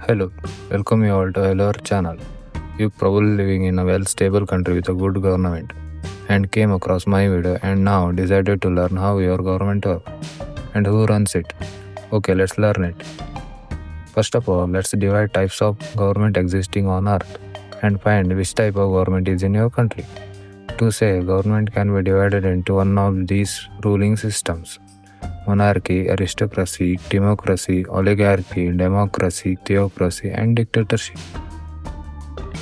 Hello, welcome you all to our channel. You probably living in a well-stable country with a good government and came across my video and now decided to learn how your government works and who runs it. Okay, let's learn it. First of all, let's divide types of government existing on earth and find which type of government is in your country. To say government can be divided into one of these ruling systems: monarchy, aristocracy, democracy, oligarchy, democracy, theocracy, and dictatorship.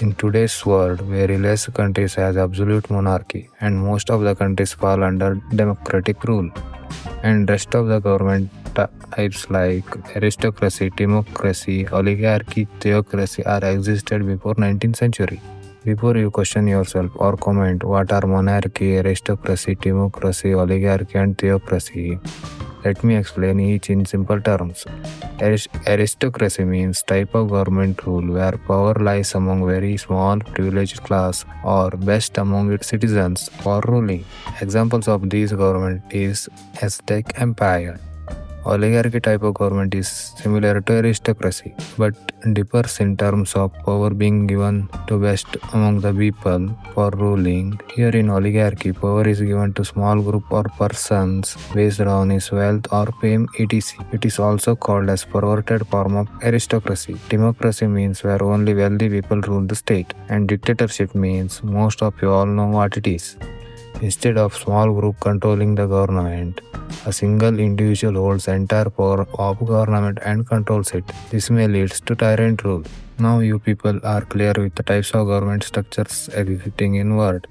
In today's world, very less countries has absolute monarchy, and most of the countries fall under democratic rule, and rest of the government types like aristocracy, democracy, oligarchy, theocracy are existed before 19th century. Before you question yourself or comment what are monarchy, aristocracy, democracy, oligarchy, and theocracy, let me explain each in simple terms. Aristocracy means type of government rule where power lies among very small privileged class or best among its citizens for ruling. Examples of these government is Aztec Empire. Oligarchy type of government is similar to aristocracy but differs in terms of power being given to best among the people for ruling. Here in oligarchy, power is given to small group or persons based on his wealth or fame etc. It is also called as perverted form of aristocracy. Democracy means where only wealthy people rule the state, and dictatorship means most of you all know what it is. Instead of small group controlling the government, a single individual holds entire power of government and controls it. This may lead to tyrant rule. Now you people are clear with the types of government structures existing in world.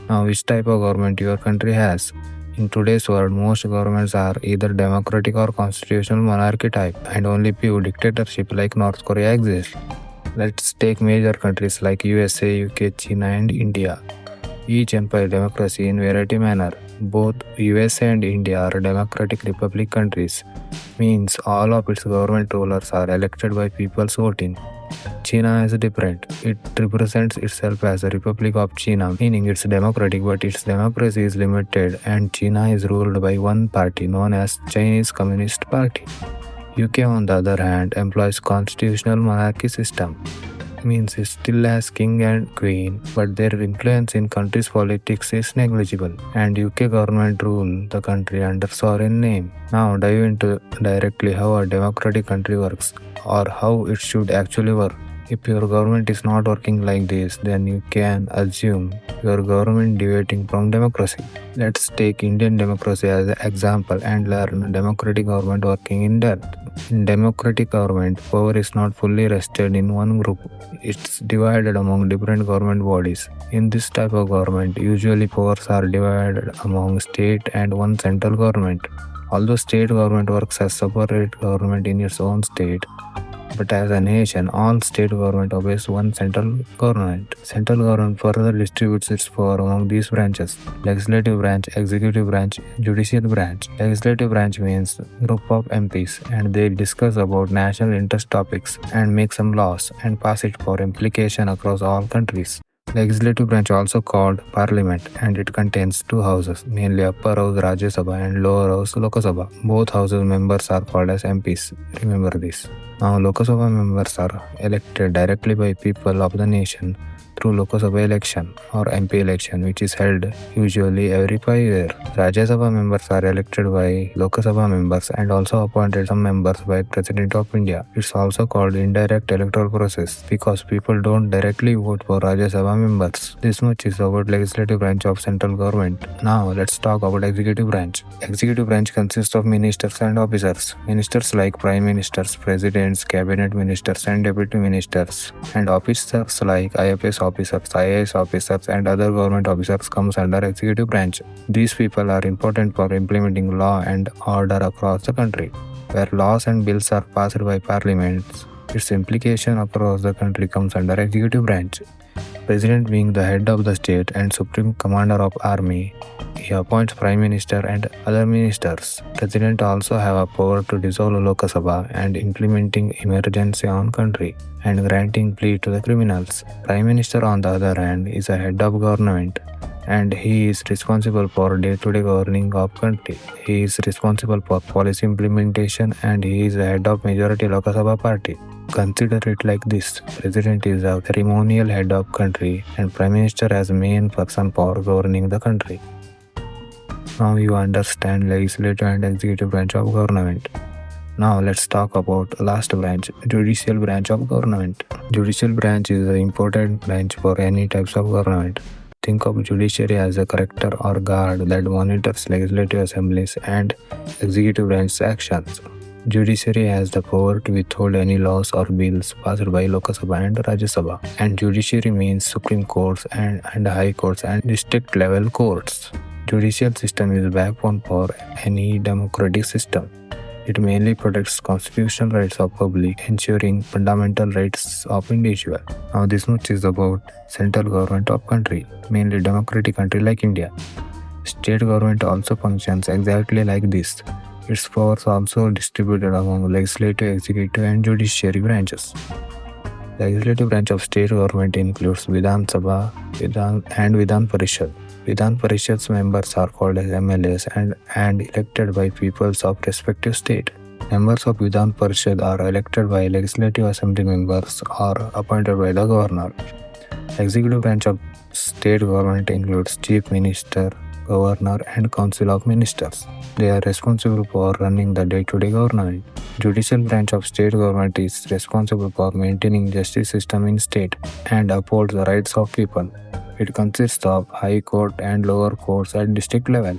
Now which type of government your country has? In today's world, most governments are either democratic or constitutional monarchy type, and only few dictatorship like North Korea exist. Let's take major countries like USA, UK, China and India. Each empire democracy in variety manner. Both USA and India are democratic republic countries, means all of its government rulers are elected by people's voting. China is different. It represents itself as a Republic of China, meaning it's democratic but its democracy is limited and China is ruled by one party known as Chinese Communist Party. UK on the other hand employs constitutional monarchy system, means it still has king and queen, but their influence in country's politics is negligible, and UK government rule the country under sovereign name. Now dive into directly how a democratic country works, or how it should actually work. If your government is not working like this, then you can assume your government deviating from democracy. Let's take Indian democracy as an example and learn democratic government working in depth. In democratic government, power is not fully rested in one group. It's divided among different government bodies. In this type of government, usually powers are divided among state and one central government. Although state government works as separate government in its own state, but as a nation, all state government obeys one central government. Central government further distributes its power among these branches: legislative branch, executive branch, judicial branch. Legislative branch means group of MPs and they discuss about national interest topics and make some laws and pass it for implication across all countries. Legislative branch also called Parliament, and it contains two houses, mainly Upper House Rajya Sabha and Lower House Lok Sabha. Both houses members are called as MPs. Remember this. Now Lok Sabha members are elected directly by people of the nation through Lok Sabha election or MP election, which is held usually every 5 years. Rajya Sabha members are elected by Lok Sabha members and also appointed some members by President of India. It's also called indirect electoral process because people don't directly vote for Rajya Sabha members. This much is about legislative branch of central government. Now let's talk about executive branch. Executive branch consists of ministers and officers. Ministers like prime ministers, presidents, cabinet ministers and deputy ministers, and officers like IFS officers, IAS officers and other government officers comes under executive branch. These people are important for implementing law and order across the country. Where laws and bills are passed by parliaments, its implication across the country comes under executive branch. President being the head of the state and supreme commander of army, he appoints prime minister and other ministers. President also have a power to dissolve Lok Sabha and implementing emergency on country and granting plea to the criminals. Prime minister on the other hand is a head of government and he is responsible for day-to-day governing of country. He is responsible for policy implementation and he is the head of majority Lok Sabha party. Consider it like this: President is the ceremonial head of country and Prime Minister as main person for governing the country. Now you understand legislative and executive branch of government. Now let's talk about last branch, judicial branch of government. Judicial branch is an important branch for any types of government. Think of judiciary as a corrector or guard that monitors legislative assemblies and executive branch actions. Judiciary has the power to withhold any laws or bills passed by Lok Sabha and Rajya Sabha. And judiciary means Supreme Courts and High Courts and district level courts. Judicial system is the backbone for any democratic system. It mainly protects constitutional rights of public, ensuring fundamental rights of individual. Now this much is about central government of country, mainly democratic country like India. State government also functions exactly like this. Its powers also distributed among legislative, executive and judiciary branches. Legislative branch of state government includes Vidhan Sabha and Vidhan Parishad. Vidhan Parishad's members are called as MLAs and elected by peoples of respective state. Members of Vidhan Parishad are elected by legislative assembly members or appointed by the governor. Executive branch of state government includes Chief Minister, Governor and Council of Ministers. They are responsible for running the day-to-day government. Judicial branch of state government is responsible for maintaining justice system in state and upholds the rights of people. It consists of high court and lower courts at district level.